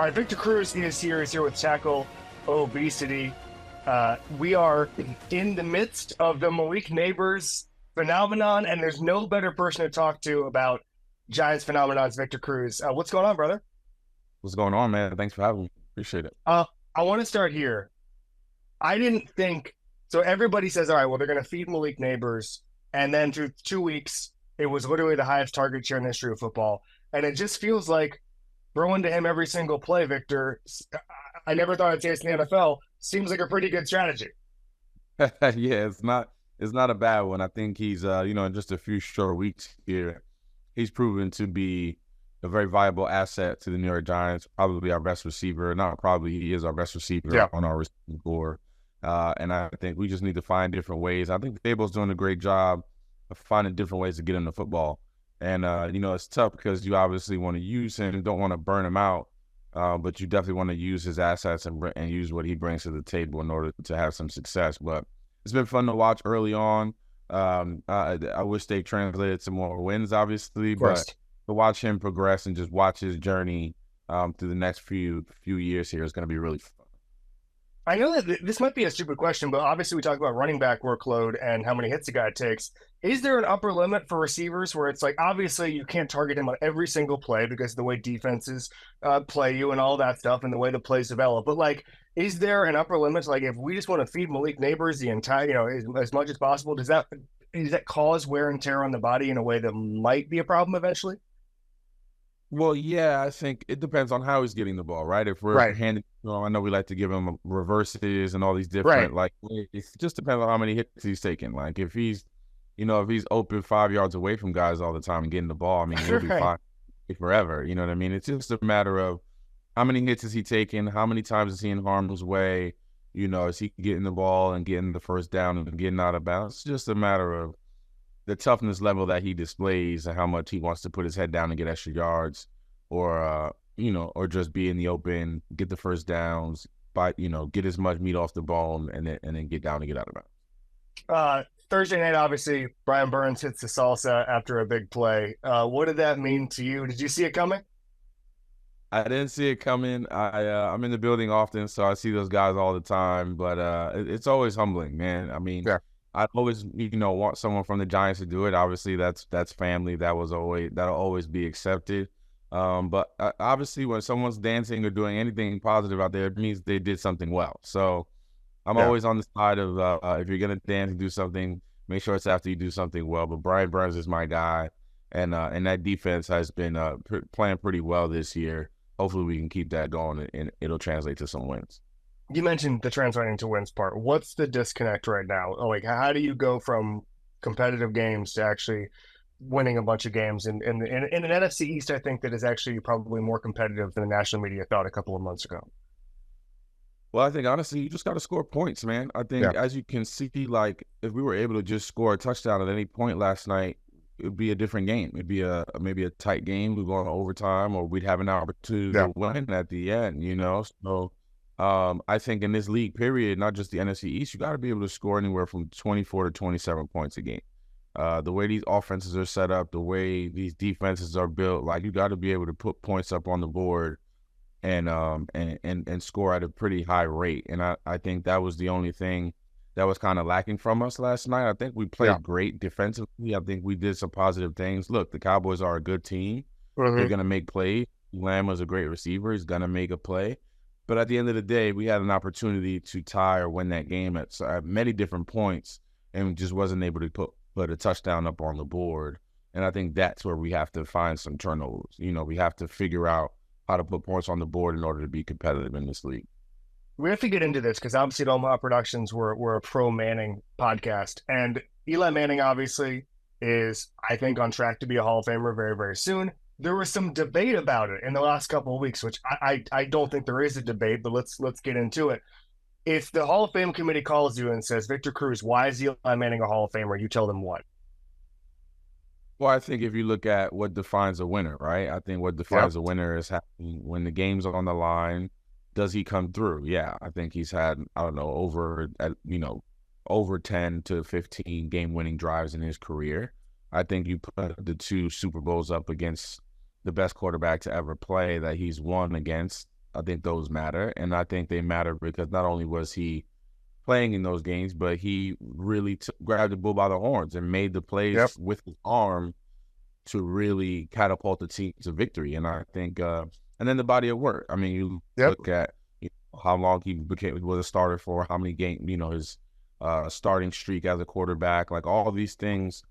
All right, Victor Cruz is here. He's here with Tackle Obesity. We are in the midst of the Malik Nabers phenomenon, and there's no better person to talk to about Giants phenomenons, Victor Cruz. What's going on, brother? What's going on, man? Thanks for having me. Appreciate it. I want to start here. I didn't think so. Everybody says, all right, well, they're going to feed Malik Nabers, and then through 2 weeks, it was literally the highest target share in the history of football, and it just feels like throwing to him every single play, Victor. I never thought I'd say this in the NFL. Seems like a pretty good strategy. Yeah, it's not a bad one. I think he's in just a few short weeks here, he's proven to be a very viable asset to the New York Giants. Probably our best receiver. Not probably, he is our best receiver on our receiving core. And I think we just need to find different ways. I think Daboll's doing a great job of finding different ways to get him the football. And, it's tough because you obviously want to use him, don't want to burn him out, but you definitely want to use his assets and use what he brings to the table in order to have some success. But it's been fun to watch early on. I wish they translated some more wins, obviously, but to watch him progress and just watch his journey through the next few years here is going to be really fun. I know that this might be a stupid question, but obviously we talk about running back workload and how many hits a guy takes. Is there an upper limit for receivers where it's like, obviously you can't target him on every single play because of the way defenses play you and all that stuff and the way the plays develop. But like, is there an upper limit? Like if we just want to feed Malik Nabers the entire, as much as possible, does that cause wear and tear on the body in a way that might be a problem eventually? Well, yeah, I think it depends on how he's getting the ball, right? If we're handing, I know we like to give him reverses and all these different it just depends on how many hits he's taking. Like if he's open 5 yards away from guys all the time and getting the ball, I mean, he'll be fine forever. You know what I mean? It's just a matter of how many hits is he taking, how many times is he in harm's way, is he getting the ball and getting the first down and getting out of bounds? It's just a matter of the toughness level that he displays and how much he wants to put his head down and get extra yards or just be in the open, get the first downs, get as much meat off the bone and then get down and get out of bounds. Thursday night, obviously, Brian Burns hits the salsa after a big play. What did that mean to you? Did you see it coming? I didn't see it coming. I'm in the building often, so I see those guys all the time, but it's always humbling, man. I mean, I'd always, want someone from the Giants to do it. Obviously, that's family. That'll always be accepted. But obviously, when someone's dancing or doing anything positive out there, it means they did something well. So I'm always on the side of if you're gonna dance and do something, make sure it's after you do something well. But Brian Burns is my guy, and that defense has been playing pretty well this year. Hopefully, we can keep that going, and it'll translate to some wins. You mentioned the translating to wins part. What's the disconnect right now? Like, how do you go from competitive games to actually winning a bunch of games in an NFC East? I think that is actually probably more competitive than the national media thought a couple of months ago. Well, I think honestly, you just got to score points, man. I think as you can see, like if we were able to just score a touchdown at any point last night, it'd be a different game. It'd be maybe a tight game. We'd go on overtime, or we'd have an opportunity to win at the end. So. I think in this league period, not just the NFC East, you got to be able to score anywhere from 24 to 27 points a game. The way these offenses are set up, the way these defenses are built, like you got to be able to put points up on the board and score at a pretty high rate. And I think that was the only thing that was kind of lacking from us last night. I think we played great defensively. I think we did some positive things. Look, the Cowboys are a good team. They're going to make plays. Lamb was a great receiver. He's going to make a play. But at the end of the day, we had an opportunity to tie or win that game at many different points and just wasn't able to put a touchdown up on the board. And I think that's where we have to find some turnovers. We have to figure out how to put points on the board in order to be competitive in this league. We have to get into this because obviously at Omaha Productions, we're a pro-Manning podcast. And Eli Manning obviously is, I think, on track to be a Hall of Famer very, very soon. There was some debate about it in the last couple of weeks, which I don't think there is a debate, but let's get into it. If the Hall of Fame committee calls you and says, Victor Cruz, why is Eli Manning a Hall of Famer? You tell them what? Well, I think if you look at what defines a winner, right? I think what defines a winner is happening when the game's on the line. Does he come through? Yeah, I think he's had, over 10 to 15 game-winning drives in his career. I think you put the two Super Bowls up against the best quarterback to ever play that he's won against. I think those matter. And I think they matter because not only was he playing in those games, but he really grabbed the bull by the horns and made the Yep. plays with his arm to really catapult the team to victory. And I think, and then the body of work. I mean, you Yep. look at how long he was a starter for, how many games, his starting streak as a quarterback, like all these things.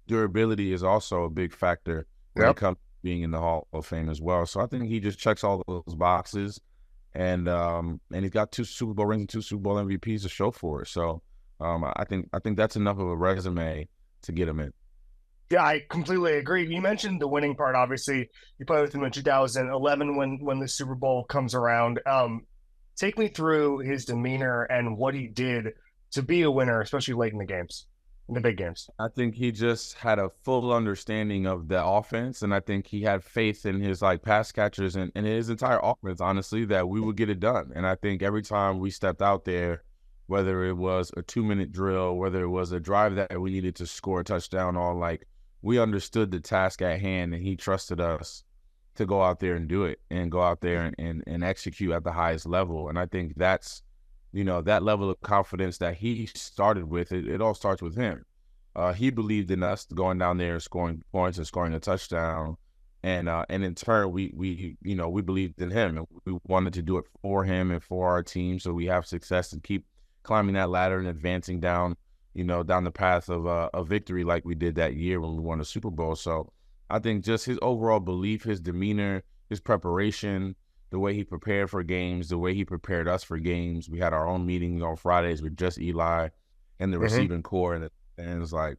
Durability is also a big factor when it Yep. comes to being in the Hall of Fame as well. So I think he just checks all those boxes, and he's got 2 Super Bowl rings and 2 Super Bowl MVPs to show for it. So I think that's enough of a resume to get him in. Yeah, I completely agree. You mentioned the winning part. Obviously, you played with him in 2011 when the Super Bowl comes around. Take me through his demeanor and what he did to be a winner, especially late in the games, in the big games. I think he just had a full understanding of the offense, and I think he had faith in his pass catchers and his entire offense, honestly, that we would get it done. And I think every time we stepped out there, whether it was a 2-minute drill, whether it was a drive that we needed to score a touchdown on, we understood the task at hand, and he trusted us to go out there and do it and go out there and execute at the highest level. And I think that's, that level of confidence that he started with, it all starts with him. He believed in us going down there, scoring points and scoring a touchdown. And in turn, we believed in him, and we wanted to do it for him and for our team, so we have success and keep climbing that ladder and advancing down the path of a victory like we did that year when we won the Super Bowl. So I think just his overall belief, his demeanor, his preparation, the way he prepared for games, the way he prepared us for games. We had our own meetings on Fridays with just Eli and the receiving core, and it's like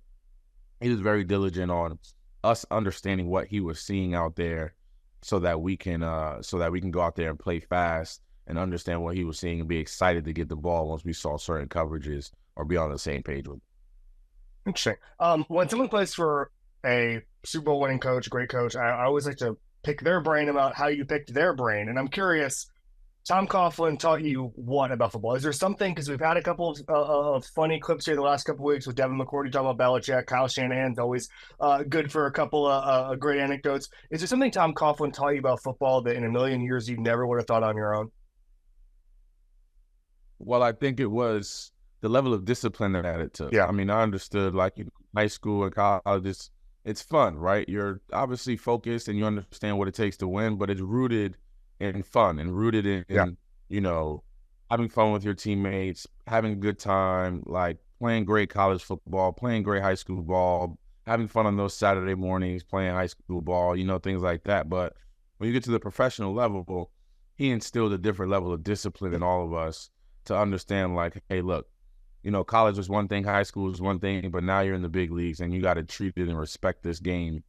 he was very diligent on us understanding what he was seeing out there so that we can go out there and play fast and understand what he was seeing and be excited to get the ball once we saw certain coverages or be on the same page with him. Interesting. When someone plays for a Super Bowl winning coach, a great coach, I always like to pick their brain about how you picked their brain. And I'm curious, Tom Coughlin taught you what about football? Is there something, because we've had a couple of funny clips here the last couple of weeks with Devin McCourty talking about Belichick, Kyle Shanahan's always good for a couple of great anecdotes. Is there something Tom Coughlin taught you about football that in a million years you never would have thought on your own? Well, I think it was the level of discipline that it took. Yeah. I mean, I understood high school and college, it's fun, right? You're obviously focused and you understand what it takes to win, but it's rooted in fun and rooted in having fun with your teammates, having a good time, playing great college football, playing great high school ball, having fun on those Saturday mornings, playing high school ball, things like that. But when you get to the professional level, he instilled a different level of discipline in all of us to understand, hey, look, college was one thing, high school was one thing, but now you're in the big leagues and you got to treat it and respect this game,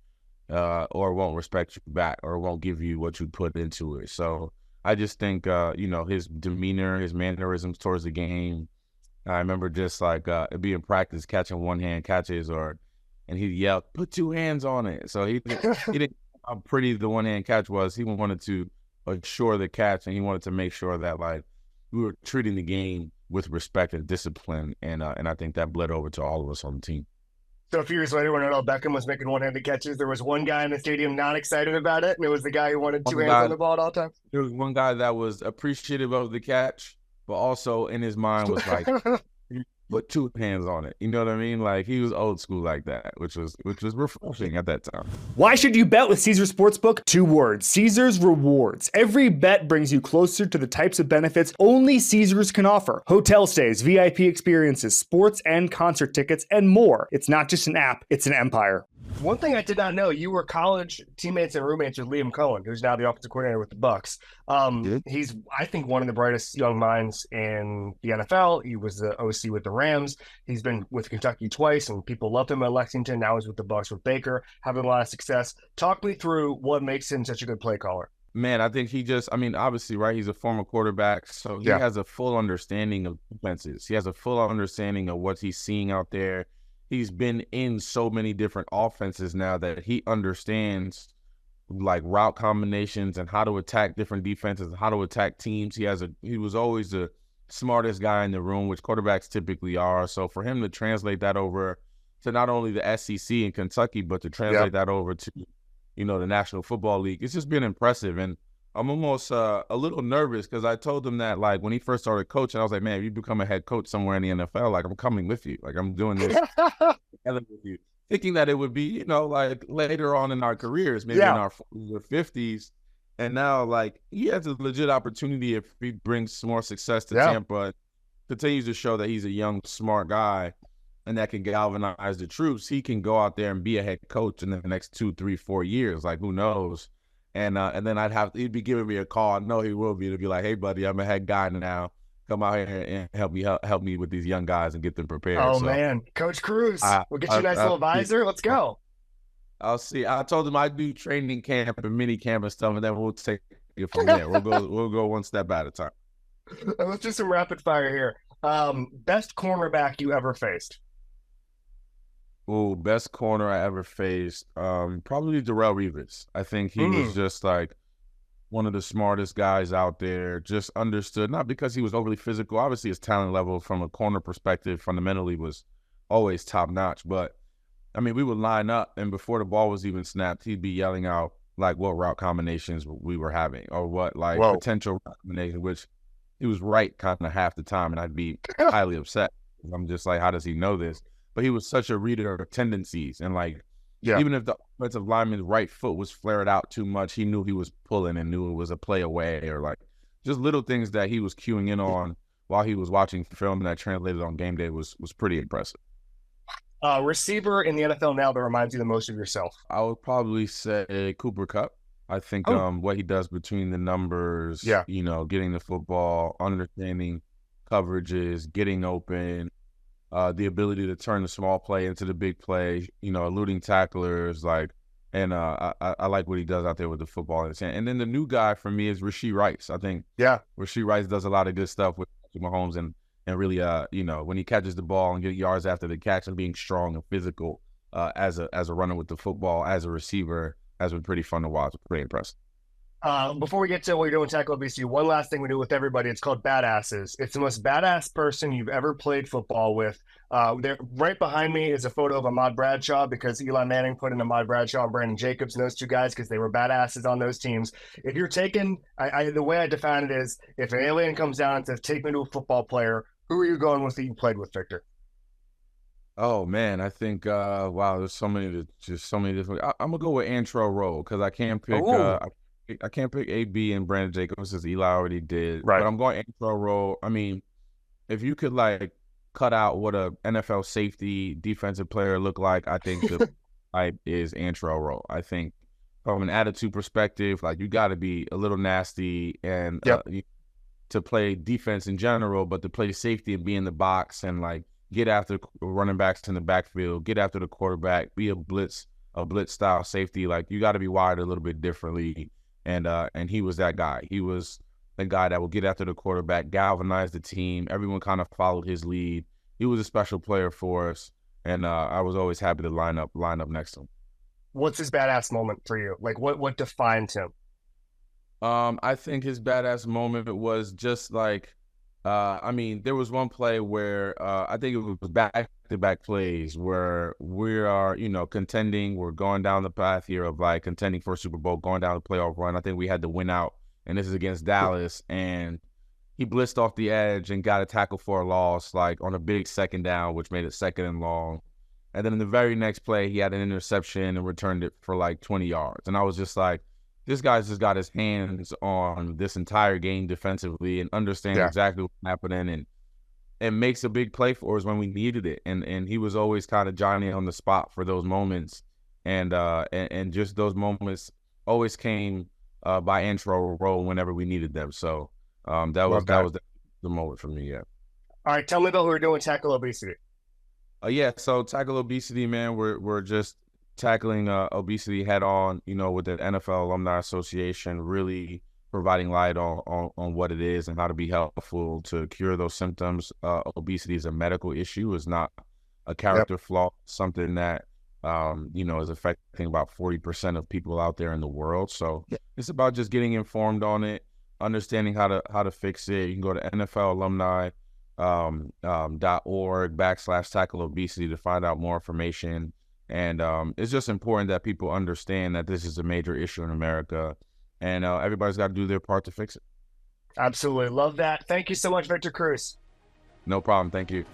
or it won't respect you back, or it won't give you what you put into it. So I just think, his demeanor, his mannerisms towards the game. I remember just it'd be in practice catching one-hand catches, and he'd yell, "Put 2 hands on it." So he didn't how pretty the one-hand catch was. He wanted to assure the catch, and he wanted to make sure that we were treating the game with respect and discipline, and I think that bled over to all of us on the team. So a few years later, when Odell Beckham was making one-handed catches, there was one guy in the stadium not excited about it, and it was the guy who wanted 2 hands on the ball at all times. There was one guy that was appreciative of the catch, but also in his mind was put 2 hands on it. You know what I mean? He was old school like that, which was refreshing at that time. Why should you bet with Caesars Sportsbook? 2 words: Caesars Rewards. Every bet brings you closer to the types of benefits only Caesars can offer. Hotel stays, VIP experiences, sports and concert tickets, and more. It's not just an app, it's an empire. One thing I did not know, you were college teammates and roommates with Liam Coen, who's now the offensive coordinator with the Bucs. He's, I think, one of the brightest young minds in the NFL. He was the OC with the Rams. He's been with Kentucky twice, and people loved him at Lexington. Now he's with the Bucs with Baker, having a lot of success. Talk me through what makes him such a good play caller. Man, I think obviously, right, he's a former quarterback, so he has a full understanding of defenses. He has a full understanding of what he's seeing out there. He's been in so many different offenses now that he understands route combinations and how to attack different defenses and how to attack teams. He was always the smartest guy in the room, which quarterbacks typically are. So for him to translate that over to not only the SEC in Kentucky, but to translate that over to, the National Football League, it's just been impressive. And I'm almost a little nervous because I told him that, like, when he first started coaching, I was like, man, if you become a head coach somewhere in the NFL, like, I'm coming with you. Like, I'm doing this together with you. Thinking that it would be, you know, like later on in our careers, maybe in our 40s or 50s. And now, like, he has a legit opportunity if he brings more success to Tampa, continues to show that he's a young, smart guy and that can galvanize the troops. He can go out there and be a head coach in the next 2, 3, 4 years. Like, who knows? And then he'd be giving me a call. I know he will be, to be like, hey, buddy, I'm a head guy now. Come out here and help me with these young guys and get them prepared. Oh, man. Coach Cruz, we'll get you a nice little visor. Let's go. I'll see. I told him I'd do training camp and mini camp and stuff, and then we'll take it from there. We'll go one step at a time. Let's do some rapid fire here. Best cornerback you ever faced? Oh, best corner I ever faced. Probably Darrelle Revis. I think he was just like one of the smartest guys out there. Just understood, not because he was overly physical. Obviously, his talent level from a corner perspective fundamentally was always top notch. But I mean, we would line up, and before the ball was even snapped, he'd be yelling out like what route combinations we were having or what like potential route combination, which he was right kind of half the time, and I'd be highly upset. I'm just like, how does he know this? But he was such a reader of tendencies, and like, even if the offensive lineman's right foot was flared out too much, he knew he was pulling and knew it was a play away, or like just little things that he was cueing in on while he was watching film that translated on game day was pretty impressive. Receiver in the NFL now that reminds you the most of yourself? I would probably say Cooper Kupp. I think what he does between the numbers, you know, getting the football, understanding coverages, getting open, the ability to turn the small play into the big play, you know, eluding tacklers, like, and I like what he does out there with the football in his hand. And then the new guy for me is Rashee Rice. I think Rashee Rice does a lot of good stuff with Mahomes and really, you know, when he catches the ball and get yards after the catch and being strong and physical as a runner with the football, as a receiver, has been pretty fun to watch. Pretty impressive. Before we get to what you're doing, Tackle BC, one last thing we do with everybody. It's called Badasses. It's the most badass person you've ever played football with. There, right behind me is a photo of Ahmad Bradshaw because Eli Manning put in Ahmad Bradshaw and Brandon Jacobs and those two guys because they were badasses on those teams. If you're taking, the way I define it is, if an alien comes down and says, take me to a football player, who are you going with that you played with, Victor? Oh man, I think wow, there's so many different. I'm gonna go with Antrel Rolle because I can't pick I can't pick AB and Brandon Jacobs as Eli already did. Right. But I'm going Antrel Rolle. I mean, if you could like cut out what a NFL safety defensive player look like, I think the type is Antrel Rolle. I think from an attitude perspective, like you got to be a little nasty and to play defense in general, but to play safety and be in the box and like get after running backs in the backfield, get after the quarterback, be a blitz style safety. Like you got to be wired a little bit differently. And he was that guy. He was the guy that would get after the quarterback, galvanize the team. Everyone kind of followed his lead. He was a special player for us, and I was always happy to line up next to him. What's his badass moment for you? Like what defined him? I think his badass moment was just like, I mean, there was one play where I think it was back-to-back plays where we are, you know, contending. We're going down the path here of like contending for a Super Bowl, going down the playoff run. I think we had to win out, and this is against Dallas. And he blitzed off the edge and got a tackle for a loss, like on a big second down, which made it second and long. And then in the very next play, he had an interception and returned it for like 20 yards. And I was just like, this guy's just got his hands on this entire game defensively and understands exactly what's happening and makes a big play for us when we needed it. And he was always kind of Johnny on the spot for those moments. And just those moments always came by Antrel Rolle whenever we needed them. So that was the moment for me, All right, tell me about what we're doing, Tackle Obesity. So Tackle Obesity, man, we're just tackling obesity head on, you know, with the NFL Alumni Association, really providing light on what it is and how to be helpful to cure those symptoms. Obesity is a medical issue, it's not a character flaw, something that, you know, is affecting about 40% of people out there in the world. So it's about just getting informed on it, understanding how to fix it. You can go to NFLalumni.org/tackle obesity to find out more information. And it's just important that people understand that this is a major issue in America and everybody's got to do their part to fix it. Absolutely. Love that. Thank you so much, Victor Cruz. No problem. Thank you.